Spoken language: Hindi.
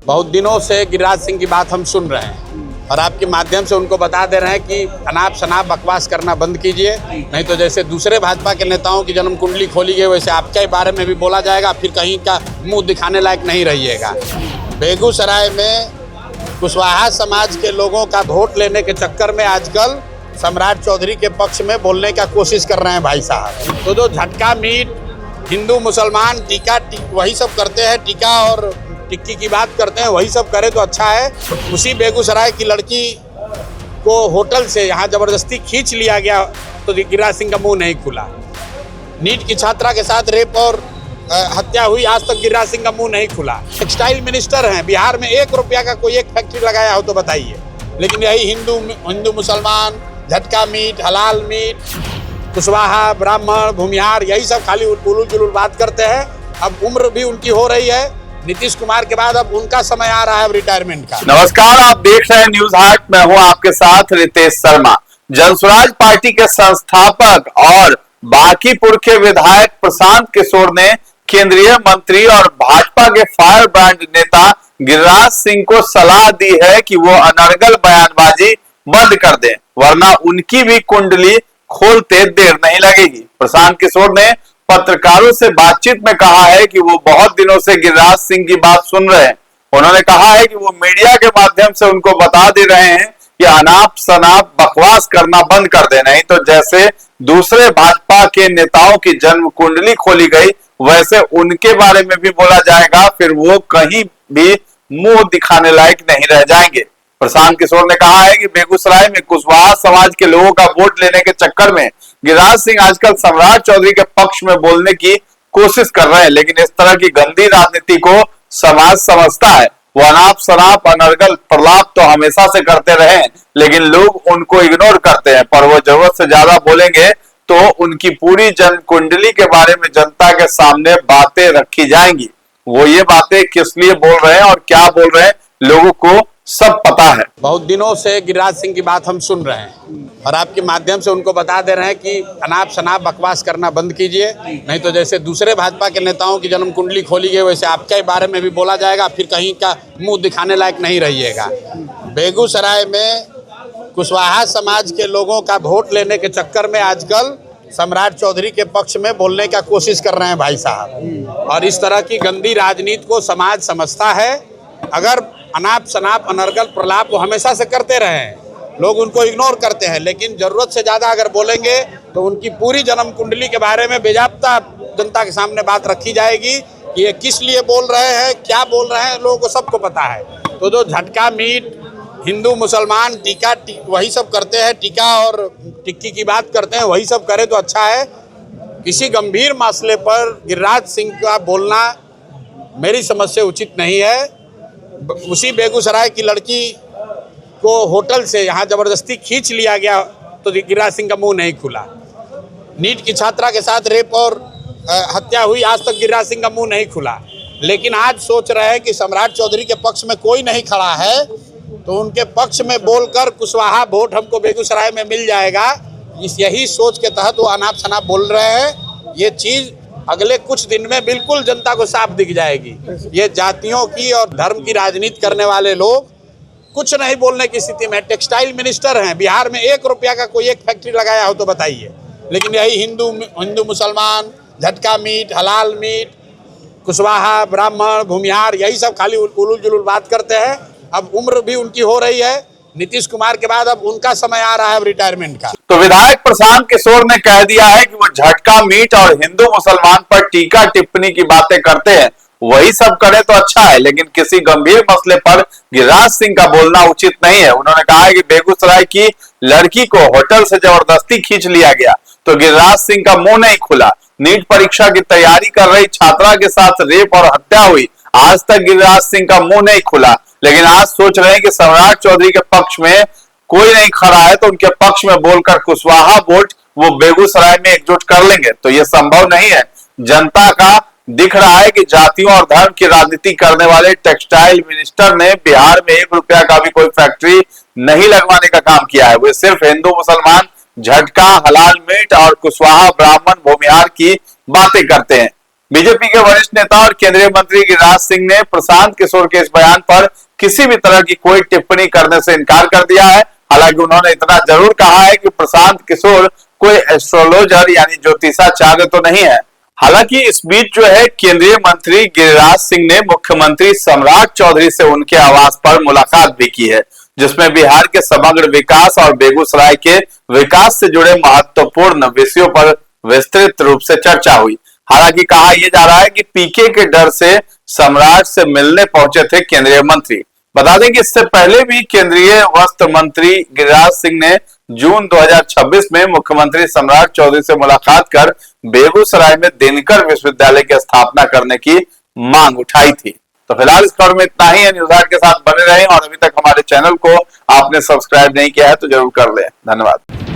बहुत दिनों से गिरिराज सिंह की बात हम सुन रहे हैं और आपके माध्यम से उनको बता दे रहे हैं कि अनाप शनाप बकवास करना बंद कीजिए, नहीं तो जैसे दूसरे भाजपा के नेताओं की जन्म कुंडली खोली गई वैसे आपके बारे में भी बोला जाएगा, फिर कहीं का मुंह दिखाने लायक नहीं रहिएगा। बेगूसराय में कुशवाहा समाज के लोगों का वोट लेने के चक्कर में आजकल सम्राट चौधरी के पक्ष में बोलने का कोशिश कर रहे हैं भाई साहब। तो जो झटका मीट हिंदू मुसलमान टीका वही सब करते हैं, टीका और टिक्की की बात करते हैं, वही सब करे तो अच्छा है। उसी बेगूसराय की लड़की को होटल से यहाँ जबरदस्ती खींच लिया गया तो गिरिराज सिंह का मुंह नहीं खुला। नीट की छात्रा के साथ रेप और हत्या हुई, आज तक गिरिराज सिंह का मुंह नहीं खुला। टेक्सटाइल मिनिस्टर हैं, बिहार में 1 रुपया का कोई एक फैक्ट्री लगाया हो तो बताइए। लेकिन यही हिंदू मुसलमान, झटका मीट, हलाल मीट, कुशवाहा, ब्राह्मण, भूमिहार, यही सब खाली उलूल जुलूल बात करते हैं। अब उम्र भी उनकी हो रही है, नीतीश कुमार के बाद अब उनका समय आ रहा है रिटायरमेंट का। नमस्कार, आप देख रहे हैं न्यूज हाट। मैं हूं आपके साथ रितेश शर्मा। जनसुराज पार्टी के संस्थापक और बांकीपुर के विधायक प्रशांत किशोर ने केंद्रीय मंत्री और भाजपा के फायर ब्रांड नेता गिरिराज सिंह को सलाह दी है कि वो अनर्गल बयानबाजी बंद कर दें, वरना उनकी भी कुंडली खोलते देर नहीं लगेगी। प्रशांत किशोर ने पत्रकारों से बातचीत में कहा है कि वो बहुत दिनों से गिरिराज सिंह की बात सुन रहे हैं। उन्होंने कहा है कि वो मीडिया के माध्यम से उनको बता दे रहे हैं कि अनाप शनाप बकवास करना बंद कर दे, नहीं तो जैसे दूसरे भाजपा के नेताओं की जन्म कुंडली खोली गई वैसे उनके बारे में भी बोला जाएगा, फिर वो कहीं भी मुंह दिखाने लायक नहीं रह जाएंगे। प्रशांत किशोर ने कहा है कि बेगूसराय में कुशवाहा समाज के लोगों का वोट लेने के चक्कर में गिरिराज सिंह आजकल सम्राट चौधरी के पक्ष में बोलने की कोशिश कर रहे हैं, लेकिन इस तरह की गंदी राजनीति को समाज समझता है। वो अनाप शनाप अनर्गल प्रलाप तो हमेशा से करते रहे, लेकिन लोग उनको इग्नोर करते हैं, पर वो जरूरत से ज्यादा बोलेंगे तो उनकी पूरी जन्म कुंडली के बारे में जनता के सामने बातें रखी जाएंगी। वो ये बातें किस लिए बोल रहे हैं और क्या बोल रहे हैं लोगों को सब पता है। बहुत दिनों से गिरिराज सिंह की बात हम सुन रहे हैं और आपके माध्यम से उनको बता दे रहे हैं कि अनाप शनाप बकवास करना बंद कीजिए, नहीं तो जैसे दूसरे भाजपा के नेताओं की जन्म कुंडली खोली गई वैसे आपके बारे में भी बोला जाएगा, फिर कहीं का मुंह दिखाने लायक नहीं रहिएगा। बेगूसराय में कुशवाहा समाज के लोगों का वोट लेने के चक्कर में आजकल सम्राट चौधरी के पक्ष में बोलने का कोशिश कर रहे हैं भाई साहब। और इस तरह की गंदी राजनीति को समाज समझता है। अगर अनाप शनाप अनर्गल प्रलाप वो हमेशा से करते रहे हैं, लोग उनको इग्नोर करते हैं, लेकिन जरूरत से ज्यादा अगर बोलेंगे तो उनकी पूरी जन्म कुंडली के बारे में बेजाब्ता जनता के सामने बात रखी जाएगी कि ये किस लिए बोल रहे हैं, क्या बोल रहे हैं, लोगों को सबको पता है। तो जो झटका मीट हिंदू मुसलमान टीका वही सब करते हैं, टीका और टिक्की की बात करते हैं, वही सब करे तो अच्छा है। किसी गंभीर मसले पर गिरिराज सिंह का बोलना मेरी समझ से उचित नहीं है। उसी बेगूसराय की लड़की को होटल से यहाँ जबरदस्ती खींच लिया गया तो गिरिराज सिंह का मुंह नहीं खुला। नीट की छात्रा के साथ रेप और हत्या हुई, आज तक गिरिराज सिंह का मुंह नहीं खुला। लेकिन आज सोच रहे हैं कि सम्राट चौधरी के पक्ष में कोई नहीं खड़ा है तो उनके पक्ष में बोलकर कुशवाहा वोट हमको बेगूसराय में मिल जाएगा। यही सोच के तहत वो अनाप शनाप बोल रहे हैं। ये चीज़ अगले कुछ दिन में बिल्कुल जनता को साफ दिख जाएगी। ये जातियों की और धर्म की राजनीति करने वाले लोग कुछ नहीं बोलने की स्थिति में। टेक्सटाइल मिनिस्टर हैं, बिहार में 1 रुपया का कोई एक फैक्ट्री लगाया हो तो बताइए। लेकिन यही हिंदू मुसलमान, झटका मीट, हलाल मीट, कुशवाहा, ब्राह्मण, भूमिहार, यही सब खाली उलूल जुलूल बात करते हैं। अब उम्र भी उनकी हो रही है, नीतीश कुमार के बाद अब उनका समय आ रहा है रिटायरमेंट का। तो विधायक प्रशांत किशोर ने कह दिया है कि वो झटका मीट और हिंदू मुसलमान पर टीका टिप्पणी की बातें करते हैं, वही सब करे तो अच्छा है, लेकिन किसी गंभीर मसले पर गिरिराज सिंह का बोलना उचित नहीं है। उन्होंने कहा है कि बेगूसराय की लड़की को होटल से जबरदस्ती खींच लिया गया तो गिरिराज सिंह का मुंह नहीं खुला। नीट परीक्षा की तैयारी कर रही छात्रा के साथ रेप और हत्या हुई, आज तक गिरिराज सिंह का मुंह नहीं खुला। लेकिन आज सोच रहे हैं कि सम्राट चौधरी के पक्ष में कोई नहीं खड़ा है तो उनके पक्ष में बोलकर कुशवाहा वोट वो बेगूसराय में एकजुट कर लेंगे, तो ये संभव नहीं है। जनता का दिख रहा है कि जातियों और धर्म की राजनीति करने वाले टेक्सटाइल मिनिस्टर ने बिहार में 1 रुपया का भी कोई फैक्ट्री नहीं लगवाने का काम किया है। वे सिर्फ हिंदू मुसलमान, झटका, हलाल मीट और कुशवाहा, ब्राह्मण, भूमिहार की बातें करते हैं। बीजेपी के वरिष्ठ नेता और केंद्रीय मंत्री गिरिराज सिंह ने प्रशांत किशोर के इस बयान पर किसी भी तरह की कोई टिप्पणी करने से इनकार कर दिया है। हालांकि उन्होंने इतना जरूर कहा है कि प्रशांत किशोर कोई एस्ट्रोलॉजर यानी ज्योतिषाचार्य तो नहीं है। हालांकि इस बीच जो है केंद्रीय मंत्री गिरिराज सिंह ने मुख्यमंत्री सम्राट चौधरी से उनके आवास पर मुलाकात भी की है, जिसमें बिहार के समग्र विकास और बेगूसराय के विकास से जुड़े महत्वपूर्ण विषयों पर विस्तृत रूप से चर्चा हुई। हालांकि कहा यह जा रहा है कि पीके के डर से सम्राट से मिलने पहुंचे थे केंद्रीय मंत्री। बता दें कि इससे पहले भी केंद्रीय वस्त्र मंत्री गिरिराज सिंह ने जून 2026 में मुख्यमंत्री सम्राट चौधरी से मुलाकात कर बेगूसराय में दिनकर विश्वविद्यालय की स्थापना करने की मांग उठाई थी। तो फिलहाल इस खबर में इतना ही है। न्यूज हाट के साथ बने रहें और अभी तक हमारे चैनल को आपने सब्सक्राइब नहीं किया है तो जरूर कर लें। धन्यवाद।